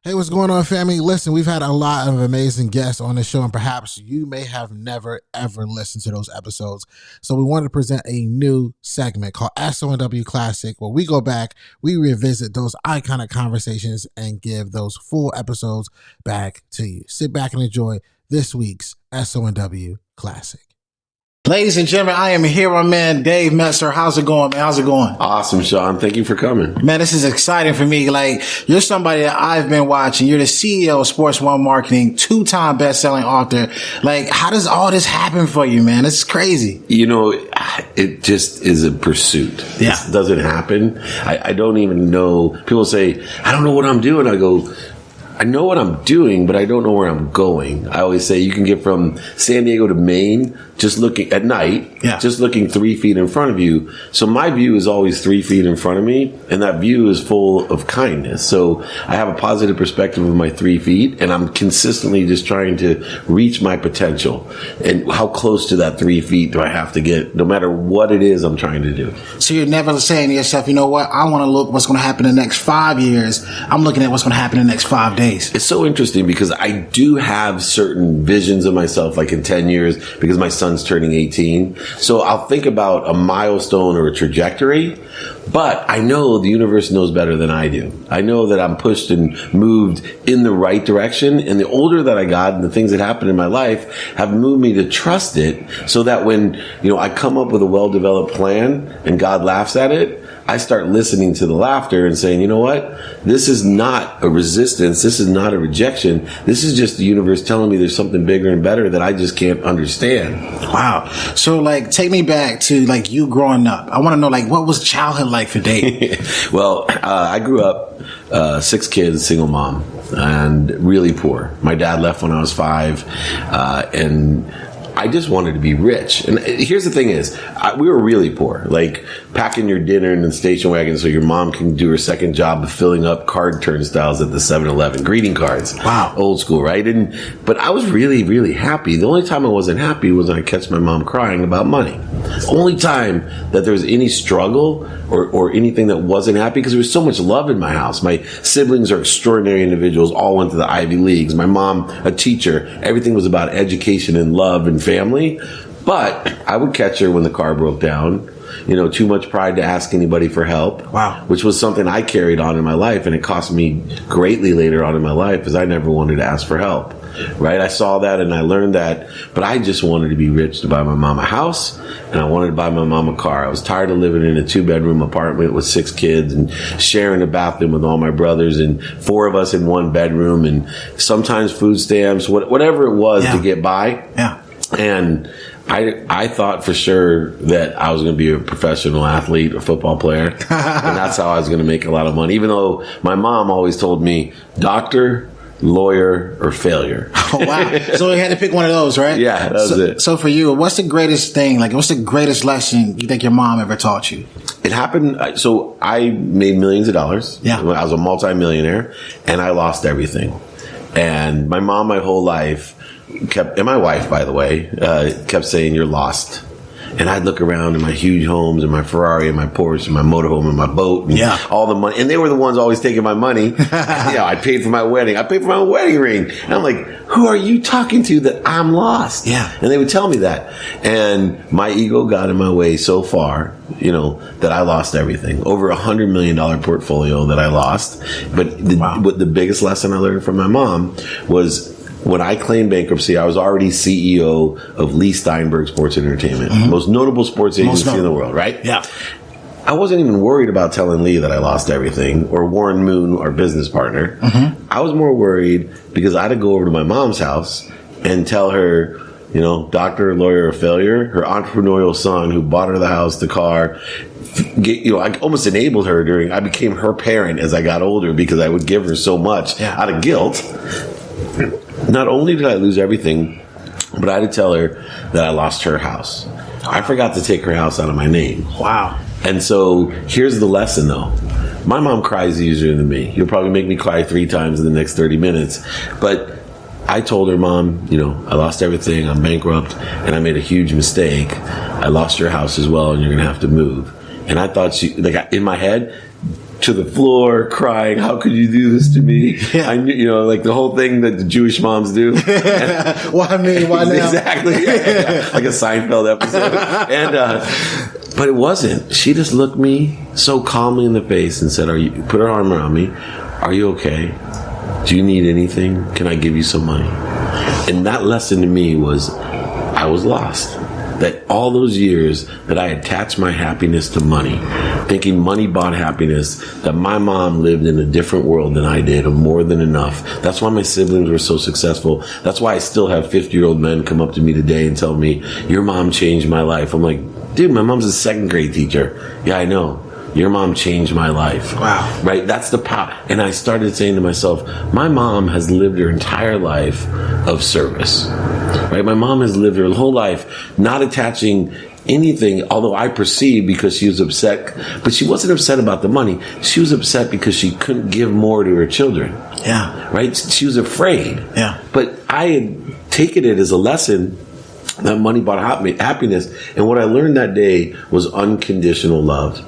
Hey, what's going on, family? Listen, we've had a lot of amazing guests on the show, and perhaps you may have never, ever listened to those episodes. So we wanted to present a new segment called SONW Classic, where we go back, we revisit those iconic conversations, and give those full episodes back to you. Sit back and enjoy this week's SONW Classic. Ladies and gentlemen, I am here with my man, Dave Meltzer. How's it going, man? How's it going? Awesome, Shawn. Thank you for coming. Man, this is exciting for me. Like, you're somebody that I've been watching. You're the CEO of Sports One Marketing, 2-time best-selling author. Like, how does all this happen for you, man? It's crazy. You know, it just is a pursuit. Yeah. It doesn't happen. I don't even know. People say, I don't know what I'm doing. I go, I know what I'm doing, but I don't know where I'm going. I always say you can get from San Diego to Maine just looking at night, just looking 3 feet in front of you. So my view is always 3 feet in front of me, and that view is full of kindness. So I have a positive perspective of my 3 feet, and I'm consistently just trying to reach my potential. And how close to that 3 feet do I have to get, no matter what it is I'm trying to do? So you're never saying to yourself, you know what, I want to look what's going to happen in the next 5 years. I'm looking at what's going to happen in the next 5 days. It's so interesting because I do have certain visions of myself, like in 10 years, because my son's turning 18. So I'll think about a milestone or a trajectory, but I know the universe knows better than I do. I know that I'm pushed and moved in the right direction. And the older that I got and the things that happened in my life have moved me to trust it, so that when, I come up with a well-developed plan and God laughs at it, I start listening to the laughter and saying, you know what? This is not a resistance. This is not a rejection. This is just the universe telling me there's something bigger and better that I just can't understand. Wow. So, take me back to, you growing up. I want to know, what was childhood like for Dave? Well, I grew up 6 kids, single mom, and really poor. My dad left when I was 5, and I just wanted to be rich. And here's the thing is, we were really poor. Like packing your dinner in the station wagon so your mom can do her second job of filling up card turnstiles at the 7-Eleven. Greeting cards. Wow. Old school, right? But I was really, really happy. The only time I wasn't happy was when I catch my mom crying about money. Only time that there was any struggle or anything that wasn't happy, because there was so much love in my house. My siblings are extraordinary individuals, all went to the Ivy Leagues. My mom, a teacher. Everything was about education and love and family. But I would catch her when the car broke down. Too much pride to ask anybody for help. Wow. Which was something I carried on in my life, and it cost me greatly later on in my life, because I never wanted to ask for help. Right? I saw that and I learned that, but I just wanted to be rich to buy my mom a house, and I wanted to buy my mom a car. I was tired of living in a 2-bedroom apartment with 6 kids and sharing a bathroom with all my brothers, and 4 of us in 1 bedroom, and sometimes food stamps, whatever it was to get by. Yeah. And I thought for sure that I was going to be a professional athlete, a football player, and that's how I was going to make a lot of money, even though my mom always told me, doctor, lawyer, or failure. Oh, wow. So you had to pick one of those, right? Yeah, that was it. So for you, what's the greatest thing, what's the greatest lesson you think your mom ever taught you? It happened, so I made millions of dollars. Yeah. I was a multimillionaire, and I lost everything. And my mom, my whole life, and my wife, by the way, kept saying, you're lost. And I'd look around in my huge homes and my Ferrari and my Porsche and my motorhome and my boat and all the money. And they were the ones always taking my money. I paid for my wedding. I paid for my own wedding ring. And I'm like, who are you talking to that I'm lost? Yeah. And they would tell me that. And my ego got in my way so far, that I lost everything. Over $100 million portfolio that I lost. But the biggest lesson I learned from my mom was, when I claimed bankruptcy, I was already CEO of Lee Steinberg Sports Entertainment, most notable sports agency in the world, right? Yeah. I wasn't even worried about telling Lee that I lost everything, or Warren Moon, our business partner. I was more worried because I had to go over to my mom's house and tell her, doctor, lawyer, or failure, her entrepreneurial son who bought her the house, the car. I almost enabled her I became her parent as I got older, because I would give her so much out of guilt. Not only did I lose everything, but I had to tell her that I lost her house. I forgot to take her house out of my name. Wow. And so here's the lesson, though. My mom cries easier than me. You'll probably make me cry 3 times in the next 30 minutes. But I told her, Mom, I lost everything. I'm bankrupt, and I made a huge mistake. I lost your house as well, and you're going to have to move. And I thought in my head, to the floor crying, how could you do this to me? Yeah. I knew, like the whole thing that the Jewish moms do. Well, I mean, why now? Exactly. Like a Seinfeld episode. But it wasn't. She just looked me so calmly in the face and said, put her arm around me. Are you okay? Do you need anything? Can I give you some money? And that lesson to me was, I was lost. That all those years that I attached my happiness to money, thinking money bought happiness, that my mom lived in a different world than I did, of more than enough. That's why my siblings were so successful. That's why I still have 50-year-old men come up to me today and tell me, your mom changed my life. I'm like, dude, my mom's a second grade teacher. Yeah, I know. Your mom changed my life. Wow. Right? That's the power. And I started saying to myself, my mom has lived her entire life of service. Right? My mom has lived her whole life not attaching anything, although I perceived because she was upset. But she wasn't upset about the money. She was upset because she couldn't give more to her children. Yeah. Right? She was afraid. Yeah. But I had taken it as a lesson that money bought happiness. And what I learned that day was unconditional love.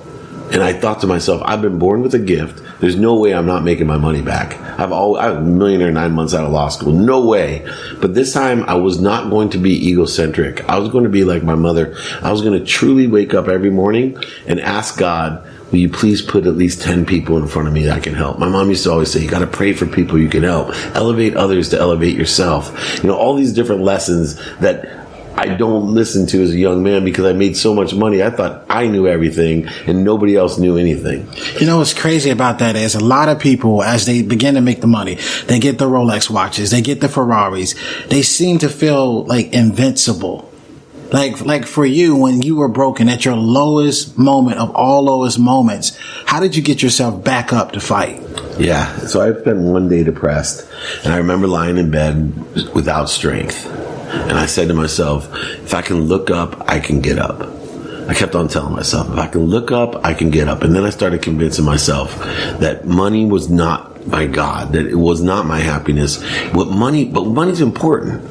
And I thought to myself, I've been born with a gift. There's no way I'm not making my money back. I'm a millionaire 9 months out of law school. No way. But this time I was not going to be egocentric. I was going to be like my mother. I was going to truly wake up every morning and ask God, will you please put at least 10 people in front of me that I can help? My mom used to always say, you got to pray for people you can help. Elevate others to elevate yourself. All these different lessons that I don't listen to as a young man because I made so much money. I thought I knew everything and nobody else knew anything. What's crazy about that is a lot of people, as they begin to make the money, they get the Rolex watches, they get the Ferraris, they seem to feel like invincible. Like for you, when you were broken at your lowest moment of all lowest moments, how did you get yourself back up to fight? Yeah. So I spent one day depressed, and I remember lying in bed without strength. And I said to myself, if I can look up, I can get up. I kept on telling myself, if I can look up, I can get up. And then I started convincing myself that money was not my God, that it was not my happiness. But money's important.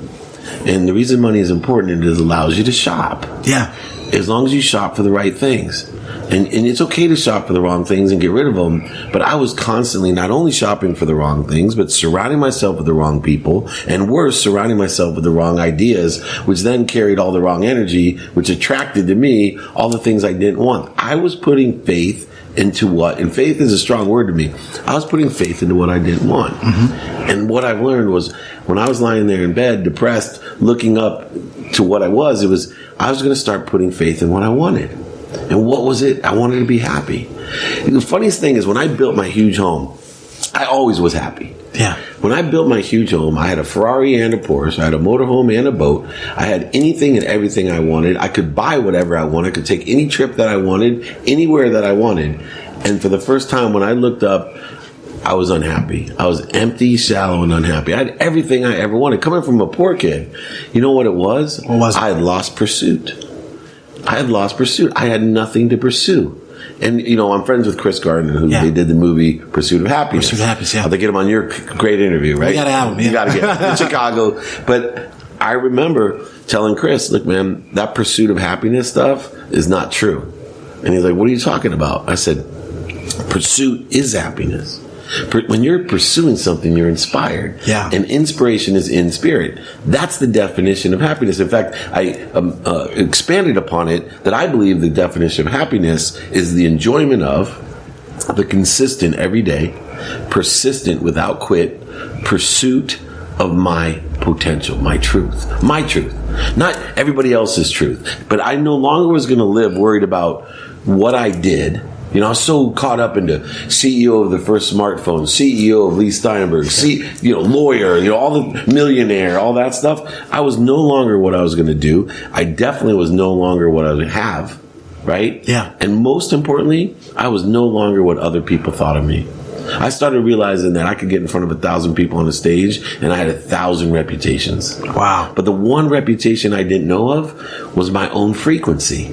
And the reason money is important is it allows you to shop. Yeah. As long as you shop for the right things. And it's okay to shop for the wrong things and get rid of them. But I was constantly not only shopping for the wrong things, but surrounding myself with the wrong people. And worse, surrounding myself with the wrong ideas, which then carried all the wrong energy, which attracted to me all the things I didn't want. I was putting faith into what, and faith is a strong word to me. I was putting faith into what I didn't want. Mm-hmm. And what I've learned was when I was lying there in bed, depressed, looking up to what I was going to start putting faith in what I wanted. And what was it? I wanted to be happy. And the funniest thing is when I built my huge home, I always was happy. Yeah. When I built my huge home, I had a Ferrari and a Porsche. I had a motorhome and a boat. I had anything and everything I wanted. I could buy whatever I wanted. I could take any trip that I wanted, anywhere that I wanted. And for the first time when I looked up, I was unhappy. I was empty, shallow, and unhappy. I had everything I ever wanted. Coming from a poor kid, you know what it was? What was it? I had lost pursuit. I had nothing to pursue. And, I'm friends with Chris Gardner, who they did the movie Pursuit of Happiness. Pursuit of Happiness, yeah. I'll get him on your great interview, right? You got to have him, yeah. You got to get him in Chicago. But I remember telling Chris, look, man, that Pursuit of Happiness stuff is not true. And he's like, what are you talking about? I said, pursuit is happiness. When you're pursuing something, you're inspired. Yeah. And inspiration is in spirit. That's the definition of happiness. In fact, I expanded upon it that I believe the definition of happiness is the enjoyment of the consistent every day, persistent without quit, pursuit of my potential, my truth, not everybody else's truth. But I no longer was going to live worried about what I did. I was so caught up into CEO of the first smartphone, CEO of Lee Steinberg, lawyer, all the millionaire, all that stuff. I was no longer what I was going to do. I definitely was no longer what I would have, right? Yeah. And most importantly, I was no longer what other people thought of me. I started realizing that I could get in front of 1,000 people on a stage and I had 1,000 reputations. Wow. But the one reputation I didn't know of was my own frequency,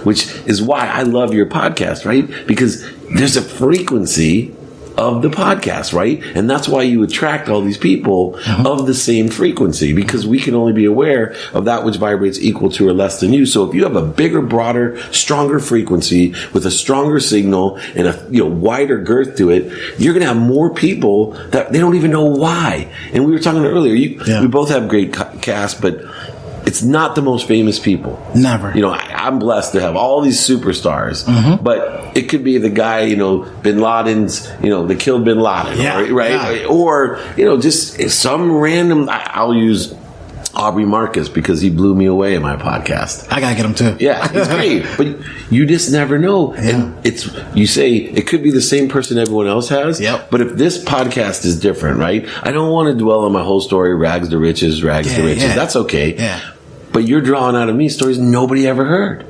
which is why I love your podcast, right? Because there's a frequency of the podcast, right? And that's why you attract all these people of the same frequency, because we can only be aware of that which vibrates equal to or less than you. So if you have a bigger, broader, stronger frequency with a stronger signal and a wider girth to it, you're going to have more people that they don't even know why. And we were talking earlier, we both have great casts, but it's not the most famous people. Never. I'm blessed to have all these superstars, but it could be the guy, Bin Laden's, that killed Bin Laden, right? Yeah. Or, just some random, I'll use Aubrey Marcus because he blew me away in my podcast. I gotta get him too. Yeah, it's great, but you just never know. Yeah. And you say it could be the same person everyone else has. Yep. But if this podcast is different, right? I don't want to dwell on my whole story, rags to riches. Yeah. That's okay. Yeah. But you're drawing out of me stories nobody ever heard.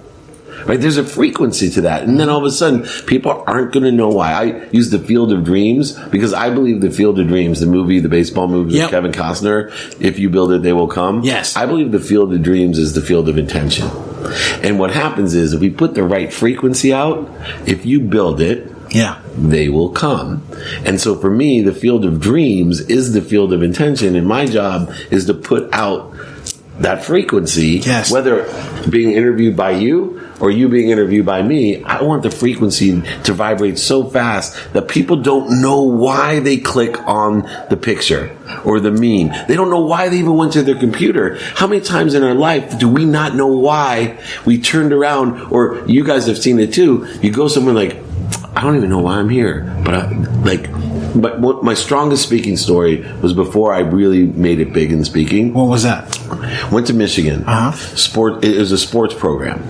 Right? There's a frequency to that. And then all of a sudden, people aren't going to know why. I use the Field of Dreams because I believe the Field of Dreams, the movie, the baseball movie with Kevin Costner, if you build it, they will come. Yes. I believe the Field of Dreams is the field of intention. And what happens is if we put the right frequency out, if you build it, they will come. And so for me, the Field of Dreams is the field of intention. And my job is to put out that frequency, whether being interviewed by you or you being interviewed by me. I want the frequency to vibrate so fast that people don't know why they click on the picture or the meme. They don't know why they even went to their computer. How many times in our life do we not know why we turned around? Or you guys have seen it too. You go somewhere like, I don't even know why I'm here, but what my strongest speaking story was before I really made it big in speaking. What was that? Went to Michigan. It was a sports program.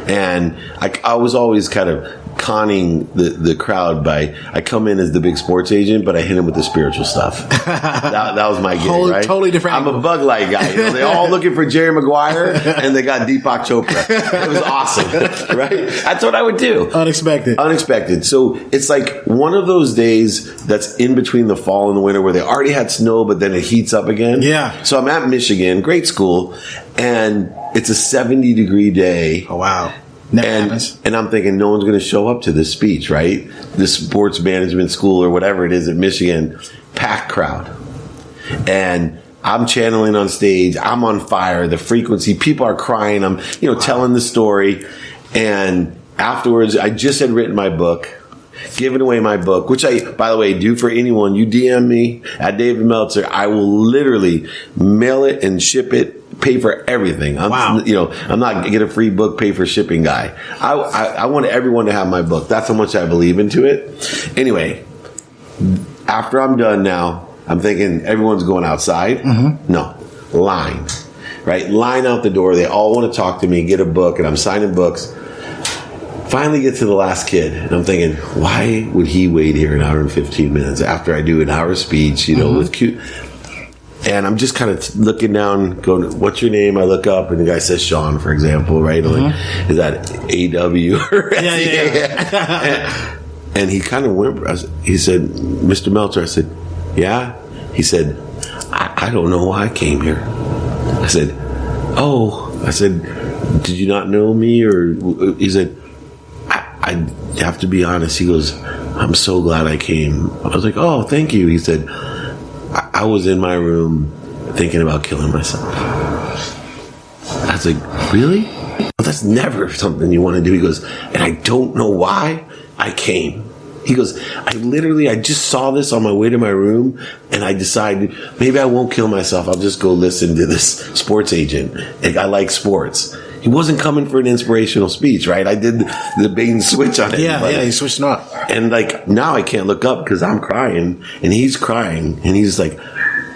And I was always kind of conning the crowd by, I come in as the big sports agent, but I hit him with the spiritual stuff. that was my gig, right? Totally different. I'm a Bug Light guy. They're all looking for Jerry Maguire, and they got Deepak Chopra. It was awesome, right? That's what I would do. Unexpected. So it's like one of those days that's in between the fall and the winter where they already had snow, but then it heats up again. Yeah. So I'm at Michigan, great school, and it's a 70-degree day. Oh, wow. Never happens. And I'm thinking no one's going to show up to this speech, right? This sports management school or whatever it is at Michigan, packed crowd. And I'm channeling on stage. I'm on fire. The frequency, people are crying. I'm, telling the story. And afterwards, I just had written my book, giving away my book, which I, by the way, do for anyone. You DM me at David Meltzer. I will literally mail it and ship it. Pay for everything. I'm not get a free book, pay for shipping guy. I want everyone to have my book. That's how much I believe into it. Anyway, after I'm done now, I'm thinking everyone's going outside. No, line, right? Line out the door. They all want to talk to me, get a book, and I'm signing books. Finally get to the last kid, and I'm thinking, why would he wait here an hour and 15 minutes after I do an hour speech, with cute... And I'm just kind of looking down, going, what's your name? I look up, and the guy says Shawn, for example, right? I'm like, is that A-W? Yeah. And he kind of went, he said, Mr. Meltzer. I said, yeah? He said, I don't know why I came here. I said, did you not know me? Or he said, I have to be honest. He goes, I'm so glad I came. I was like, oh, thank you. He said, I was in my room thinking about killing myself. I was like, really? Well, that's never something you want to do. He goes, and I don't know why I came. He goes, I just saw this on my way to my room, and I decided maybe I won't kill myself. I'll just go listen to this sports agent. And I like sports. He wasn't coming for an inspirational speech, right? I did the bait and switch on it. Yeah, he switched up. And now I can't look up because I'm crying, and he's crying, and he's like,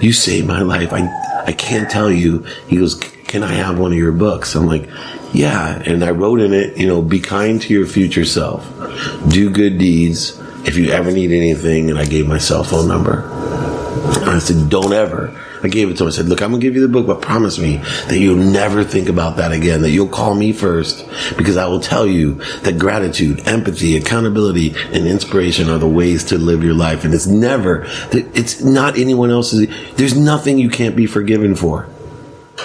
you saved my life. I can't tell you. He goes, can I have one of your books? I'm like, yeah. And I wrote in it, be kind to your future self. Do good deeds if you ever need anything. And I gave my cell phone number. And I said, don't ever. I gave it to him. I said, look, I'm going to give you the book, but promise me that you'll never think about that again, that you'll call me first, because I will tell you that gratitude, empathy, accountability, and inspiration are the ways to live your life. And it's not anyone else's. There's nothing you can't be forgiven for.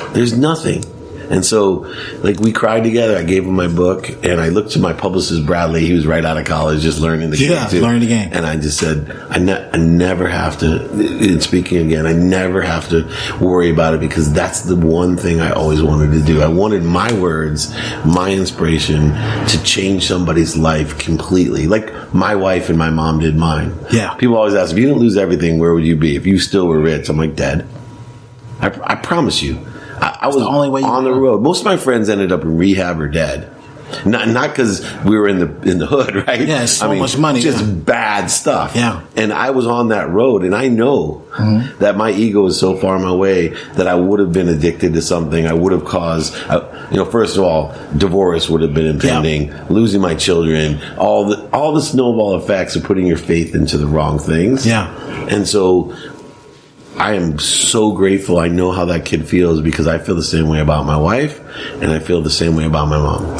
There's nothing. And so, like, we cried together. I gave him my book, and I looked to my publicist, Bradley. He was right out of college, just learning the game, too. Learning the game. And I just said, I never have to, in speaking again, I never have to worry about it, because that's the one thing I always wanted to do. I wanted my words, my inspiration to change somebody's life completely. Like my wife and my mom did mine. Yeah. People always ask, if you didn't lose everything, where would you be? If you still were rich? I'm like, dead. I promise you. I was the only way on the road. Most of my friends ended up in rehab or dead. Not because we were in the hood, right? Yeah, so much money. Just bad stuff. Yeah. And I was on that road, and I know that my ego is so far my way that I would have been addicted to something. I would have caused, first of all, divorce would have been impending, losing my children, all the snowball effects of putting your faith into the wrong things. Yeah. And so I am so grateful. I know how that kid feels, because I feel the same way about my wife, and I feel the same way about my mom.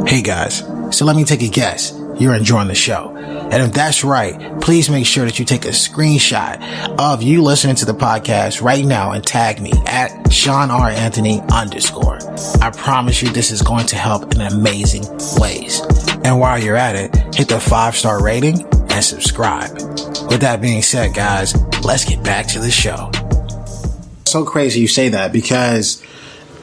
Hey guys, so let me take a guess. You're enjoying the show. And if that's right, please make sure that you take a screenshot of you listening to the podcast right now and tag me at Shawn Anthony _. I promise you this is going to help in amazing ways. And while you're at it, hit the 5-star rating and subscribe. With that being said, guys, let's get back to the show. So crazy you say that, because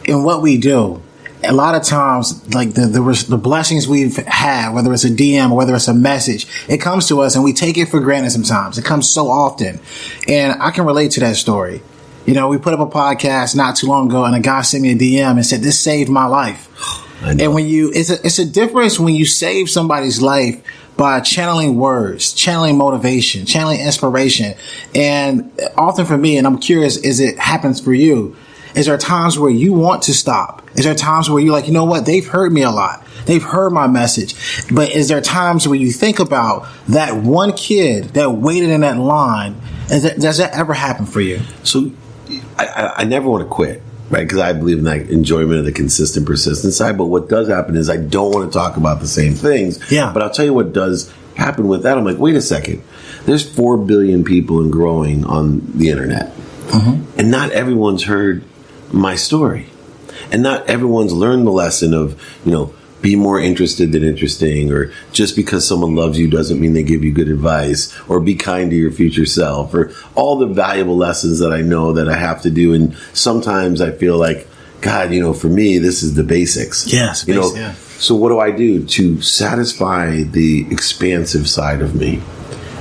in what we do, a lot of times, like the blessings we've had, whether it's a DM or whether it's a message, it comes to us and we take it for granted sometimes. It comes so often. And I can relate to that story. You know, we put up a podcast not too long ago, and a guy sent me a DM and said, "This saved my life." And when it's a difference when you save somebody's life by channeling words, channeling motivation, channeling inspiration. And often for me, and I'm curious, it happens for you, is there times where you want to stop? Is there times where you're like, you know what? They've heard me a lot. They've heard my message. But is there times where you think about that one kid that waited in that line? Does that ever happen for you? So I never want to quit, right? Because I believe in that enjoyment of the consistent, persistent side. But what does happen is I don't want to talk about the same things. Yeah. But I'll tell you what does happen with that. I'm like, wait a second. There's 4 billion people and growing on the internet. And not everyone's heard my story. And not everyone's learned the lesson of, be more interested than interesting, or just because someone loves you doesn't mean they give you good advice, or be kind to your future self, or all the valuable lessons that I know that I have to do. And sometimes I feel like, God, for me, this is the basics. Yes. Yeah. So what do I do to satisfy the expansive side of me?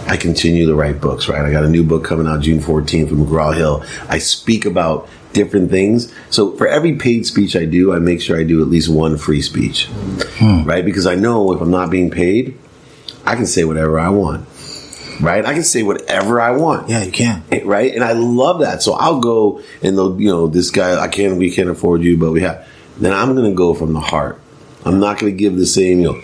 I continue to write books, right? I got a new book coming out June 14th from McGraw-Hill. I speak about different things. So for every paid speech I do, I make sure I do at least one free speech, right? Because I know if I'm not being paid, I can say whatever I want, right? I can say whatever I want. Yeah, you can. Right? And I love that. So I'll go and this guy, we can't afford you, but then I'm going to go from the heart. I'm not going to give the same,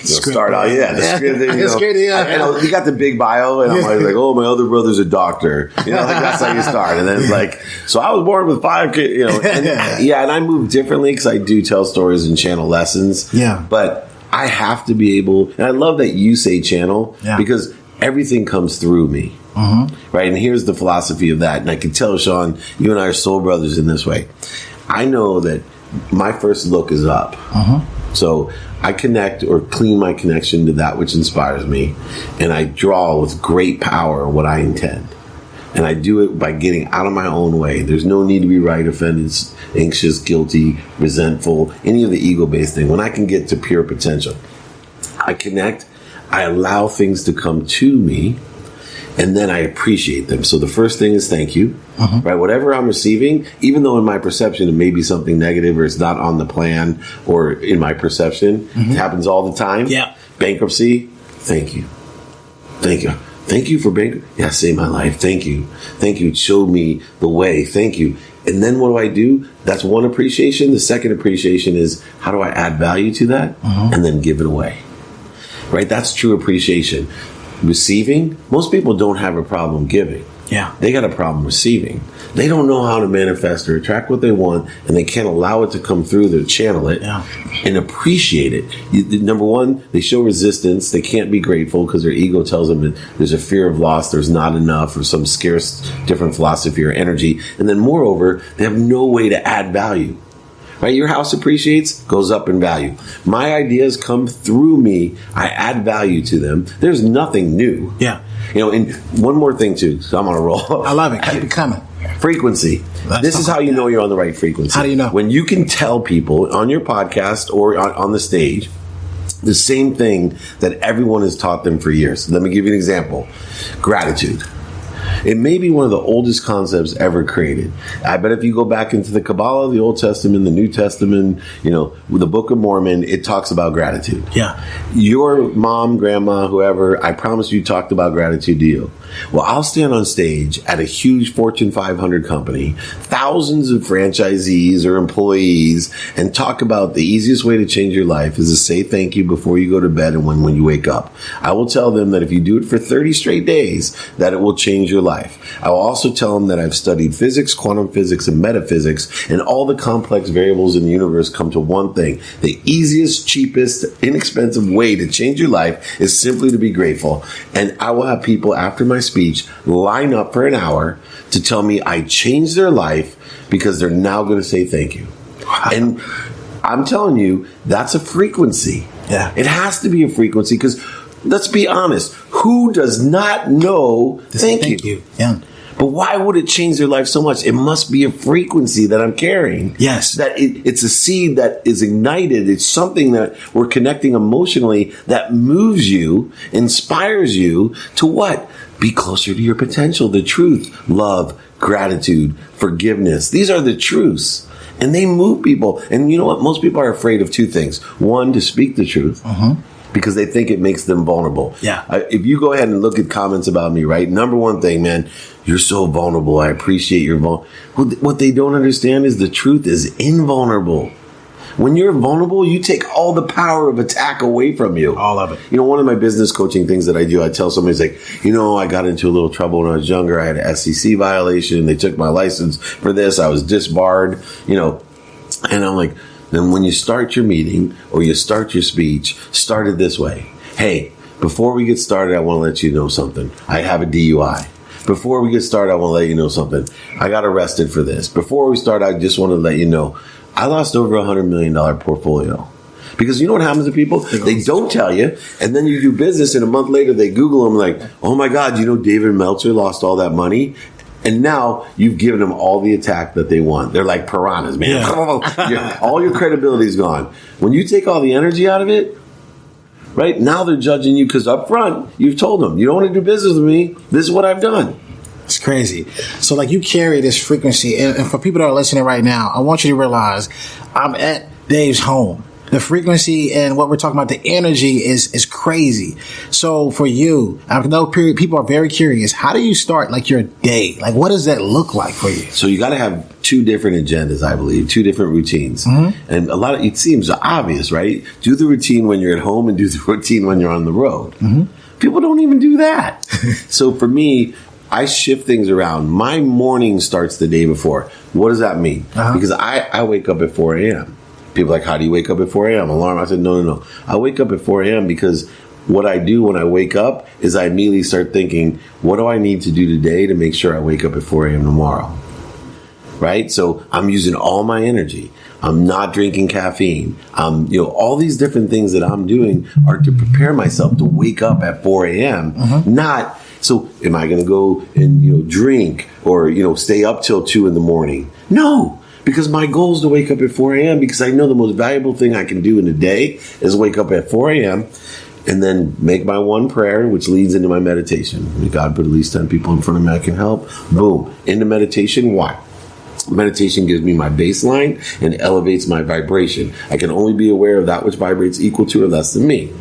start out, the script thing, you got the big bio, and I'm like, oh, my other brother's a doctor, that's how you start. And then it's so I was born with 5 kids, and I move differently because I do tell stories and channel lessons. But I have to be able, and I love that you say channel, because everything comes through me. Right? And here's the philosophy of that. And I can tell, Shawn, you and I are soul brothers in this way. I know that my first look is up. So I connect or clean my connection to that which inspires me, and I draw with great power what I intend. And I do it by getting out of my own way. There's no need to be right, offended, anxious, guilty, resentful, any of the ego-based thing. When I can get to pure potential, I connect, I allow things to come to me, and then I appreciate them. So the first thing is thank you, right? Whatever I'm receiving, even though in my perception it may be something negative or it's not on the plan or in my perception, it happens all the time. Yeah. Bankruptcy, thank you. Thank you. Thank you for bankruptcy. Yeah, saved my life. Thank you. Thank you. It showed me the way. Thank you. And then what do? That's one appreciation. The second appreciation is how do I add value to that and then give it away, right? That's true appreciation. receiving, most people don't have a problem giving. Yeah. They got a problem receiving. They don't know how to manifest or attract what they want, and they can't allow it to come through to channel it and appreciate it. Number one, they show resistance. They can't be grateful because their ego tells them that there's a fear of loss, there's not enough, or some scarce different philosophy or energy. And then moreover, they have no way to add value. Right? Your house appreciates, goes up in value. My ideas come through me. I add value to them. There's nothing new. Yeah. And one more thing too. So I'm on a roll. I love it. Keep it coming. Frequency. This is how you know you're on the right frequency. How do you know? When you can tell people on your podcast or on the stage the same thing that everyone has taught them for years. Let me give you an example. Gratitude. It may be one of the oldest concepts ever created. I bet if you go back into the Kabbalah, the Old Testament, the New Testament, the Book of Mormon, it talks about gratitude. Yeah. Your mom, grandma, whoever, I promise you talked about gratitude to you. Well, I'll stand on stage at a huge Fortune 500 company, thousands of franchisees or employees, and talk about the easiest way to change your life is to say thank you before you go to bed and when you wake up. I will tell them that if you do it for 30 straight days, that it will change your life. I will also tell them that I've studied physics, quantum physics, and metaphysics, and all the complex variables in the universe come to one thing. The easiest, cheapest, inexpensive way to change your life is simply to be grateful. And I will have people after my speech line up for an hour to tell me I changed their life because they're now going to say thank you. Wow. And I'm telling you, that's a frequency. Yeah. It has to be a frequency because let's be honest, who does not know thank you? Yeah. But why would it change their life so much? It must be a frequency that I'm carrying. Yes. That it's a seed that is ignited. It's something that we're connecting emotionally that moves you, inspires you to what? Be closer to your potential, the truth, love, gratitude, forgiveness. These are the truths. And they move people. And you know what? Most people are afraid of two things. One, to speak the truth. Because they think it makes them vulnerable. Yeah. If you go ahead and look at comments about me, right? Number one thing, man, you're so vulnerable. I appreciate your What they don't understand is the truth is invulnerable. When you're vulnerable, you take all the power of attack away from you. All of it. One of my business coaching things that I do, I tell somebody, like, I got into a little trouble when I was younger. I had an SEC violation. They took my license for this. I was disbarred, and I'm like, then when you start your meeting or you start your speech, start it this way. Hey, before we get started, I want to let you know something. I have a DUI. Before we get started, I want to let you know something. I got arrested for this. Before we start, I just want to let you know, I lost over $100 million portfolio. Because you know what happens to people? They don't tell you, and then you do business, and a month later they Google them like, oh my God, David Meltzer lost all that money? And now you've given them all the attack that they want. They're like piranhas, man. Yeah. All your credibility is gone. When you take all the energy out of it, right, now they're judging you because up front, you've told them, you don't want to do business with me. This is what I've done. It's crazy. So you carry this frequency. And for people that are listening right now, I want you to realize I'm at Dave's home. The frequency and what we're talking about, the energy is crazy. So for you, I know people are very curious. How do you start your day? What does that look like for you? So you got to have two different agendas, I believe, two different routines. And it seems obvious, right? Do the routine when you're at home and do the routine when you're on the road. People don't even do that. So for me, I shift things around. My morning starts the day before. What does that mean? Because I wake up at 4 a.m. People are like, how do you wake up at 4 a.m.? Alarm. I said, no. I wake up at 4 a.m. because what I do when I wake up is I immediately start thinking, what do I need to do today to make sure I wake up at 4 a.m. tomorrow? Right? So I'm using all my energy. I'm not drinking caffeine. All these different things that I'm doing are to prepare myself to wake up at 4 a.m. Not, so am I going to go and, drink or, stay up till 2 in the morning? No. Because my goal is to wake up at 4 a.m. because I know the most valuable thing I can do in a day is wake up at 4 a.m. and then make my one prayer, which leads into my meditation. May God put at least 10 people in front of me I can help. Boom. Into meditation. Why? Meditation gives me my baseline and elevates my vibration. I can only be aware of that which vibrates equal to or less than me.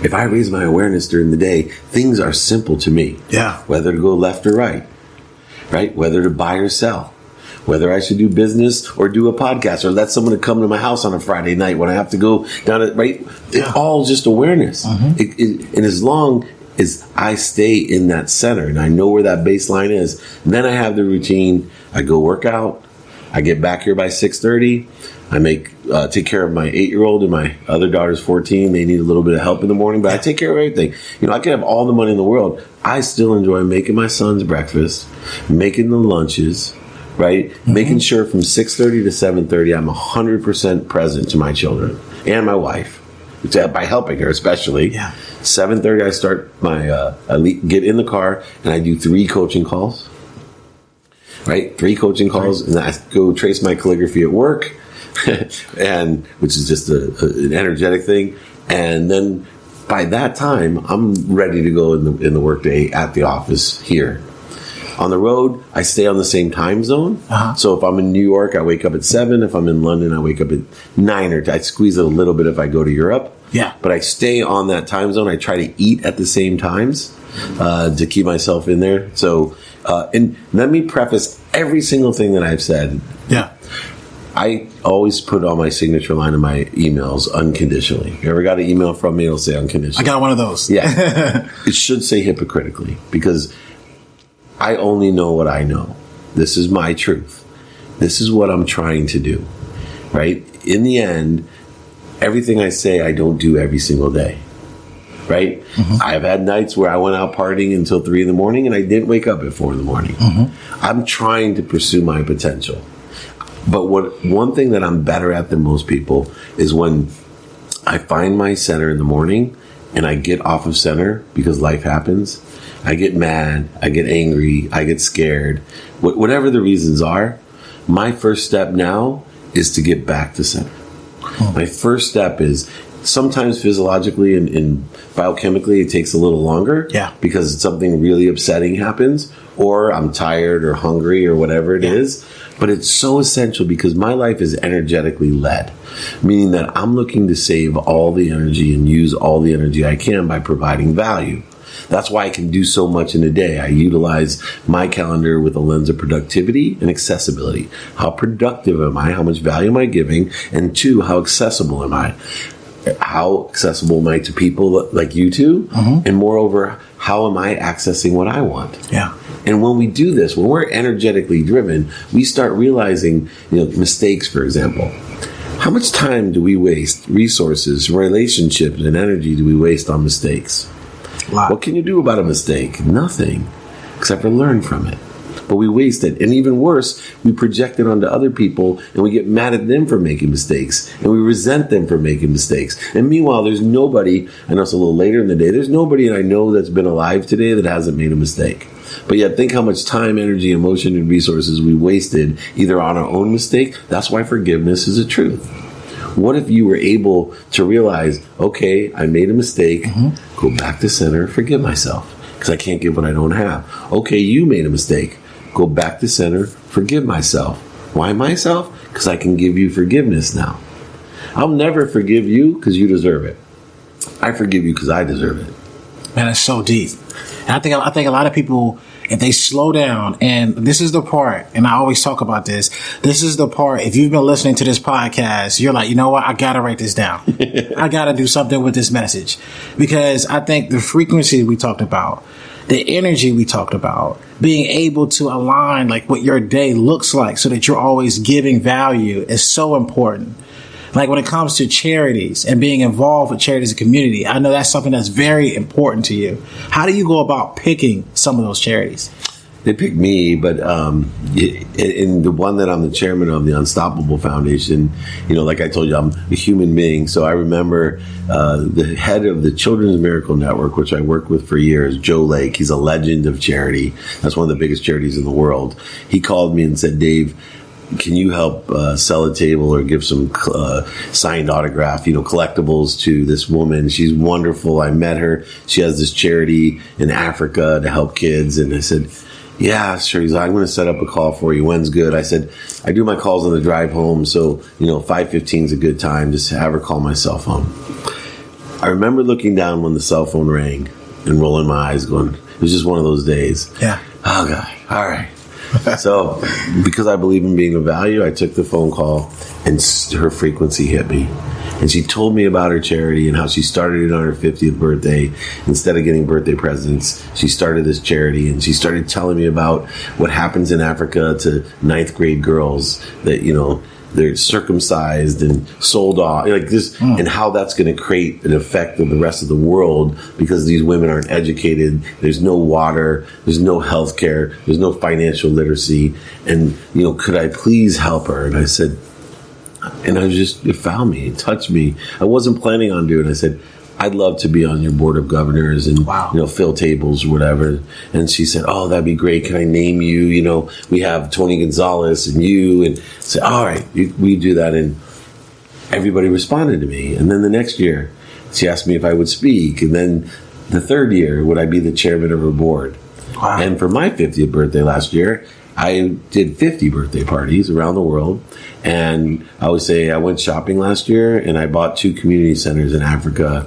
If I raise my awareness during the day, things are simple to me. Yeah. Whether to go left or right? Whether to buy or sell. Whether I should do business or do a podcast or let someone come to my house on a Friday night when I have to go down it, right? It's all just awareness. And as long is I stay in that center and I know where that baseline is. And then I have the routine. I go work out. I get back here by 6:30. I take care of my 8-year-old and my other daughter's 14. They need a little bit of help in the morning, but I take care of everything. I can have all the money in the world. I still enjoy making my son's breakfast, making the lunches, right? Mm-hmm. Making sure from 6:30 to 7:30, I'm 100% present to my children and my wife, by helping her especially. Yeah. 7:30, I start I get in the car and I do 3 coaching calls, right? 3 coaching calls, and I go trace my calligraphy at work. And which is just an energetic thing, and then by that time I'm ready to go in the workday at the office here. On the road, I stay on the same time zone. So if I'm in New York, I wake up at 7. If I'm in London, I wake up at 9, or I squeeze it a little bit if I go to Europe. Yeah, but I stay on that time zone. I try to eat at the same times to keep myself in there. So and let me preface every single thing that I've said. Yeah. I always put on my signature line of my emails unconditionally. You ever got an email from me? It'll say unconditionally. I got one of those. Yeah. It should say hypocritically, because I only know what I know. This is my truth. This is what I'm trying to do, right? In the end, everything I say, I don't do every single day, right? Mm-hmm. I've had nights where I went out partying until 3 a.m. and I didn't wake up at 4 a.m. Mm-hmm. I'm trying to pursue my potential. But one thing that I'm better at than most people is when I find my center in the morning and I get off of center because life happens. I get mad, I get angry, I get scared. Whatever the reasons are, my first step now is to get back to center. My first step is sometimes physiologically and biochemically it takes a little longer because something really upsetting happens, or I'm tired or hungry or whatever it is. But it's so essential because my life is energetically led, meaning that I'm looking to save all the energy and use all the energy I can by providing value. That's why I can do so much in a day. I utilize my calendar with a lens of productivity and accessibility. How productive am I? How much value am I giving? And 2, how accessible am I? How accessible am I to people like you two? Mm-hmm. And moreover, how am I accessing what I want? Yeah. And when we do this, when we're energetically driven, we start realizing, mistakes, for example. How much time do we waste, resources, relationships, and energy do we waste on mistakes? A lot. What can you do about a mistake? Nothing, except for learn from it. But we waste it. And even worse, we project it onto other people and we get mad at them for making mistakes. And we resent them for making mistakes. And meanwhile, there's nobody, I know it's a little later in the day, there's nobody I know that's been alive today that hasn't made a mistake. But yet think how much time, energy, emotion, and resources we wasted either on our own mistake. That's why forgiveness is a truth. What if you were able to realize, okay, I made a mistake, go back to center, forgive myself, because I can't give what I don't have. Okay, you made a mistake. Go back to center, forgive myself. Why myself? Because I can give you forgiveness now. I'll never forgive you because you deserve it. I forgive you because I deserve it. Man, that's so deep. And I think a lot of people, if they slow down, and this is the part, and I always talk about this, this is the part, if you've been listening to this podcast, you're like, you know what, I got to write this down. I got to do something with this message. Because I think the frequency we talked about, the energy we talked about, being able to align like what your day looks like so that you're always giving value is so important. Like when it comes to charities and being involved with charities and community, I know that's something that's very important to you. How do you go about picking some of those charities? They pick me, but in the one that I'm the chairman of, the Unstoppable Foundation, like I told you, I'm a human being. So I remember the head of the Children's Miracle Network, which I worked with for years, Joe Lake. He's a legend of charity. That's one of the biggest charities in the world. He called me and said, Dave, can you help sell a table or give some signed autograph, collectibles to this woman? She's wonderful. I met her. She has this charity in Africa to help kids. And I said, yeah, sure. He's like, I'm going to set up a call for you. When's good? I said, I do my calls on the drive home. So, 5:15 is a good time. Just have her call my cell phone. I remember looking down when the cell phone rang and rolling my eyes going, it was just one of those days. Yeah. Oh, God. All right. So, because I believe in being of value, I took the phone call and her frequency hit me. And she told me about her charity and how she started it on her 50th birthday. Instead of getting birthday presents, she started this charity, and she started telling me about what happens in Africa to 9th grade girls that, they're circumcised and sold off, like this, and how that's going to create an effect on the rest of the world because these women aren't educated. There's no water, there's no health care, there's no financial literacy. And, could I please help her? And I said, it found me, it touched me. I wasn't planning on doing it. I said, I'd love to be on your board of governors and, fill tables or whatever. And she said, oh, that'd be great. Can I name you? We have Tony Gonzalez and you. And I said, all right, we do that. And everybody responded to me. And then the next year, she asked me if I would speak. And then the third year, would I be the chairman of her board? Wow. And for my 50th birthday last year, I did 50 birthday parties around the world. And I would say I went shopping last year and I bought 2 community centers in Africa,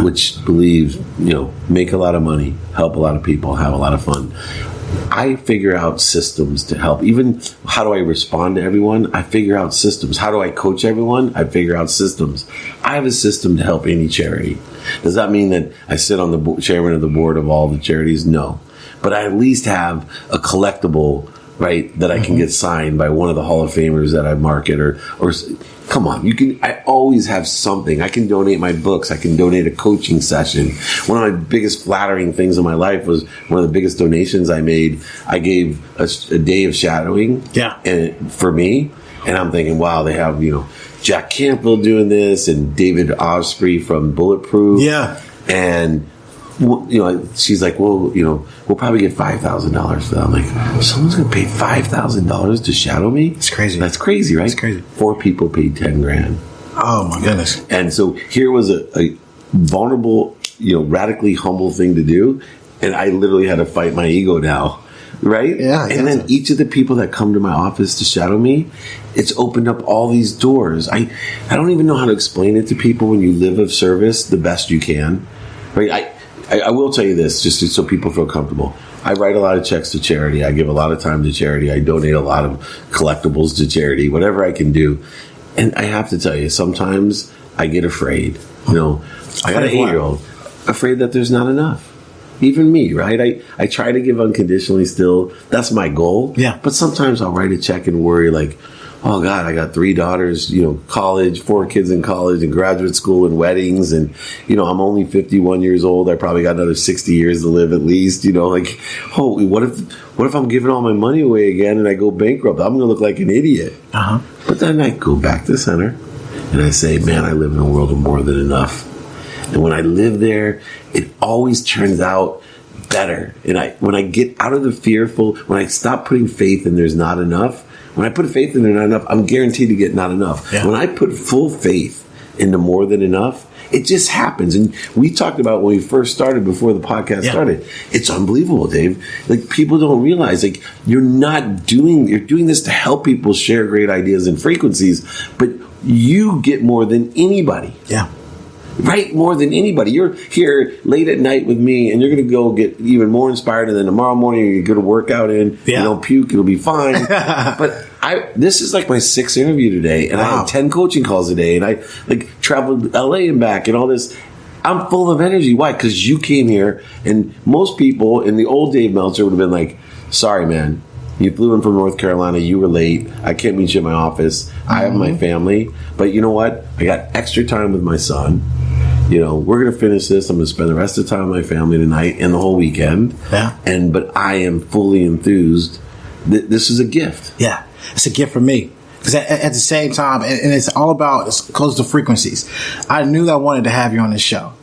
which make a lot of money, help a lot of people, have a lot of fun. I figure out systems to help. Even how do I respond to everyone? I figure out systems. How do I coach everyone? I figure out systems. I have a system to help any charity. Does that mean that I sit on the chairman of the board of all the charities? No. But I at least have a collectible, right, that I can get signed by one of the Hall of Famers that I market, or come on, I always have something. I can donate my books. I can donate a coaching session. One of my biggest flattering things in my life was one of the biggest donations I made. I gave a day of shadowing and for me, and I'm thinking, wow, they have, Jack Campbell doing this and David Osprey from Bulletproof. Yeah. And she's like, well, we'll probably get $5,000 for that. I'm like, someone's going to pay $5,000 to shadow me? It's crazy. That's crazy, right? It's crazy. 4 people paid $10,000. Oh my goodness. And so here was a vulnerable, radically humble thing to do. And I literally had to fight my ego now. Right? Yeah. And then each of the people that come to my office to shadow me, it's opened up all these doors. I don't even know how to explain it to people when you live of service the best you can. Right? I will tell you this, just so people feel comfortable. I write a lot of checks to charity. I give a lot of time to charity. I donate a lot of collectibles to charity, whatever I can do. And I have to tell you, sometimes I get afraid. I got an 8-year-old, afraid that there's not enough. Even me, right? I try to give unconditionally still. That's my goal. Yeah. But sometimes I'll write a check and worry like, oh God, I got 3 daughters, college, 4 kids in college and graduate school and weddings. And, I'm only 51 years old. I probably got another 60 years to live at least, holy, what if I'm giving all my money away again and I go bankrupt? I'm going to look like an idiot. But then I go back to center and I say, man, I live in a world of more than enough. And when I live there, it always turns out better. And when I get out of the fearful, when I stop putting faith in there's not enough, when I put faith in there not enough, I'm guaranteed to get not enough. Yeah. When I put full faith into more than enough, it just happens. And we talked about when we first started, before the podcast started. It's unbelievable, Dave. Like, people don't realize, like, you're doing this to help people share great ideas and frequencies, but you get more than anybody. Yeah. Right? More than anybody. You're here late at night with me and you're going to go get even more inspired, and then tomorrow morning you're going to work out in, puke, it'll be fine. But this is like my 6th interview today, and I had 10 coaching calls a day, and I traveled to LA and back and all this. I'm full of energy. Why? Because you came here, and most people in the old Dave Meltzer would have been like, sorry, man. You flew in from North Carolina. You were late. I can't meet you in my office. I have my family. But you know what? I got extra time with my son. We're going to finish this. I'm going to spend the rest of the time with my family tonight and the whole weekend. Yeah. But I am fully enthused. This is a gift. Yeah. It's a gift for me. Because at the same time, and it's all about, it's close to frequencies. I knew that I wanted to have you on this show.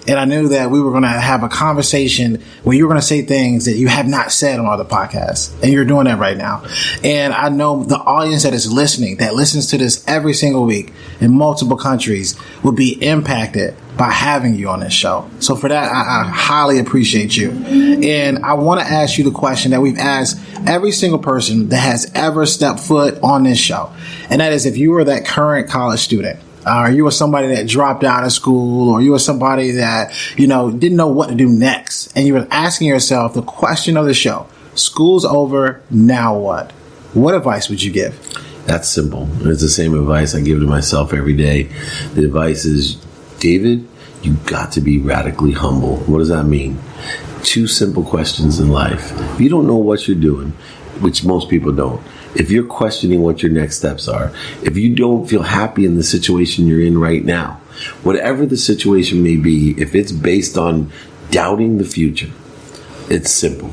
And I knew that we were going to have a conversation where you were going to say things that you have not said on other podcasts. And you're doing that right now. And I know the audience that is listening, that listens to this every single week in multiple countries, will be impacted by having you on this show. So for that, I highly appreciate you. And I want to ask you the question that we've asked every single person that has ever stepped foot on this show. And that is, if you were that current college student, or you were somebody that dropped out of school, or you were somebody that, didn't know what to do next, and you were asking yourself the question of the show, school's over, now what? What advice would you give? That's simple. It's the same advice I give to myself every day. The advice is, David, you got to be radically humble. What does that mean? 2 simple questions in life. If you don't know what you're doing, which most people don't, if you're questioning what your next steps are, if you don't feel happy in the situation you're in right now, whatever the situation may be, if it's based on doubting the future, it's simple.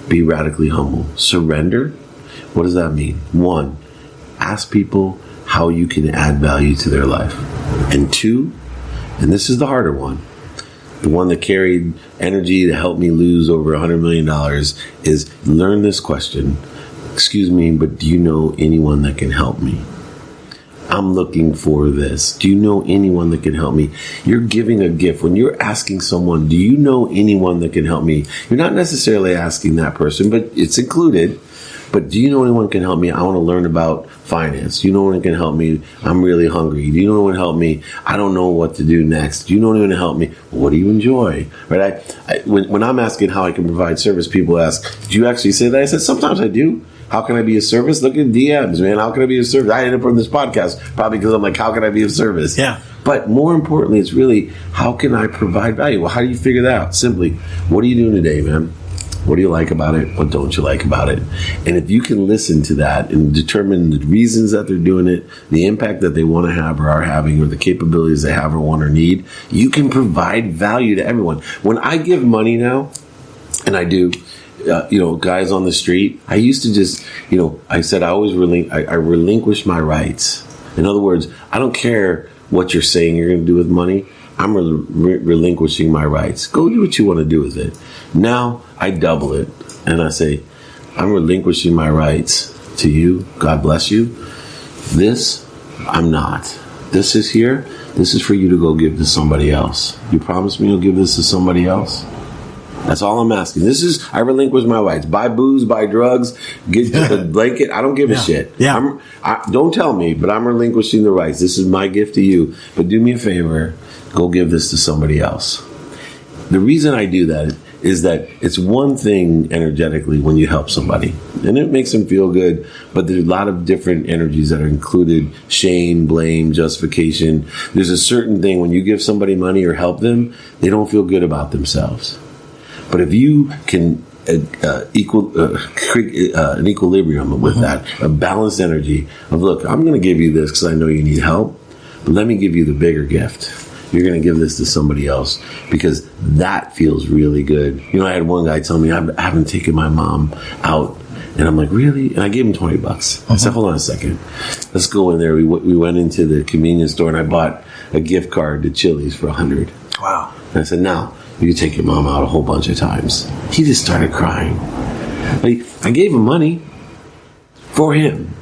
Be radically humble. Surrender. What does that mean? 1, ask people how you can add value to their life. And 2, and this is the harder one, the one that carried energy to help me lose over $100 million, is learn this question. Excuse me, but do you know anyone that can help me? I'm looking for this. Do you know anyone that can help me? You're giving a gift. When you're asking someone, do you know anyone that can help me? You're not necessarily asking that person, but it's included. But do you know anyone can help me? I want to learn about finance. Do you know anyone can help me? I'm really hungry. Do you know anyone can help me? I don't know what to do next. Do you know anyone to help me? What do you enjoy? Right? When I'm asking how I can provide service, people ask, "Do you actually say that?" I said, "Sometimes I do." How can I be of service? Look at DMs, man. How can I be of service? I ended up on this podcast probably because I'm like, how can I be of service? Yeah. But more importantly, it's really, how can I provide value? Well, how do you figure that out? Simply, what are you doing today, man? What do you like about it? What don't you like about it? And if you can listen to that and determine the reasons that they're doing it, the impact that they want to have or are having, or the capabilities they have or want or need, you can provide value to everyone. When I give money now, and I do, guys on the street, I used to just, I said I always I relinquish my rights. In other words, I don't care what you're saying you're going to do with money. I'm relinquishing my rights. Go do what you want to do with it. Now I double it and I say, I'm relinquishing my rights to you. God bless you. This, I'm not. This is here. This is for you to go give to somebody else. You promise me you'll give this to somebody else? That's all I'm asking. I relinquish my rights. Buy booze, buy drugs, get the blanket. I don't give a shit. Yeah. Don't tell me, but I'm relinquishing the rights. This is my gift to you. But do me a favor. Go give this to somebody else. The reason I do that is that it's one thing energetically when you help somebody, and it makes them feel good, but there's a lot of different energies that are included: shame, blame, justification. There's a certain thing when you give somebody money or help them, they don't feel good about themselves. But if you can create an equilibrium with that, a balanced energy of, look, I'm going to give you this because I know you need help, but let me give you the bigger gift. You're going to give this to somebody else because that feels really good. I had one guy tell me, I haven't taken my mom out. And I'm like, really? And I gave him $20. I said, hold on a second. Let's go in there. We went into the convenience store and I bought a gift card to Chili's for $100. Wow. And I said, now, you take your mom out a whole bunch of times. He just started crying. I gave him money for him,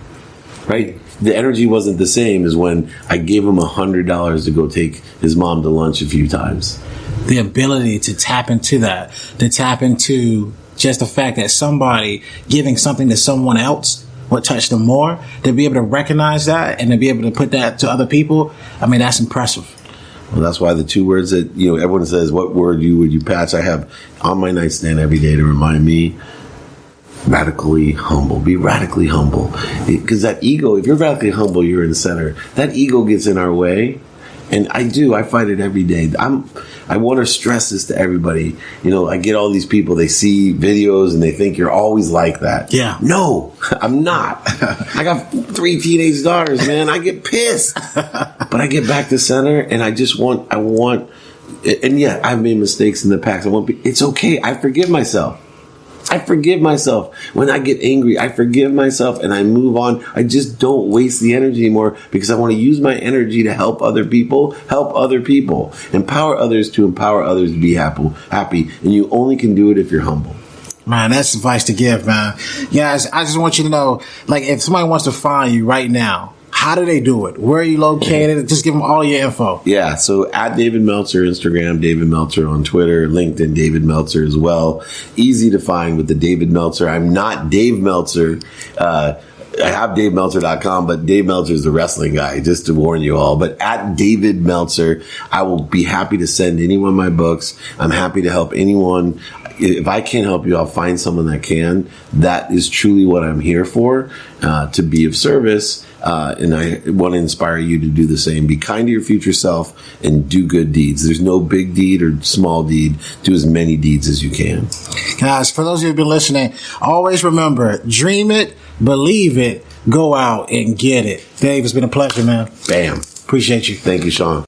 right? The energy wasn't the same as when I gave him $100 to go take his mom to lunch a few times. The ability to tap into that, to tap into just the fact that somebody giving something to someone else would touch them more, to be able to recognize that and to be able to put that to other people, I mean, that's impressive. Well, that's why the 2 words that, everyone says, what word would you patch? I have on my nightstand every day to remind me, radically humble. Be radically humble. Because that ego, if you're radically humble, you're in the center. That ego gets in our way. And I fight it every day. I want to stress this to everybody. I get all these people, they see videos and they think you're always like that. Yeah. No, I'm not. I got 3 teenage daughters, man. I get pissed. But I get back to center and I want, and yeah, I've made mistakes in the past. It's okay. I forgive myself. When I get angry, I forgive myself and I move on. I just don't waste the energy anymore because I want to use my energy to help other people, empower others to empower others to be happy. And you only can do it if you're humble. Man, that's advice to give, man. Guys, I just want you to know, if somebody wants to find you right now, how do they do it? Where are you located? Just give them all your info. Yeah, so at David Meltzer, Instagram, David Meltzer on Twitter, LinkedIn, David Meltzer as well. Easy to find with the David Meltzer. I'm not Dave Meltzer. I have DaveMeltzer.com, but Dave Meltzer is the wrestling guy, just to warn you all. But at David Meltzer, I will be happy to send anyone my books. I'm happy to help anyone. if I can't help you, I'll find someone that can. That is truly what I'm here for, to be of service. And I want to inspire you to do the same. Be kind to your future self and do good deeds. There's no big deed or small deed. Do as many deeds as you can. Guys, for those of you who've been listening, always remember, dream it, believe it, go out and get it. Dave, it's been a pleasure, man. Bam. Appreciate you. Thank you, Shawn.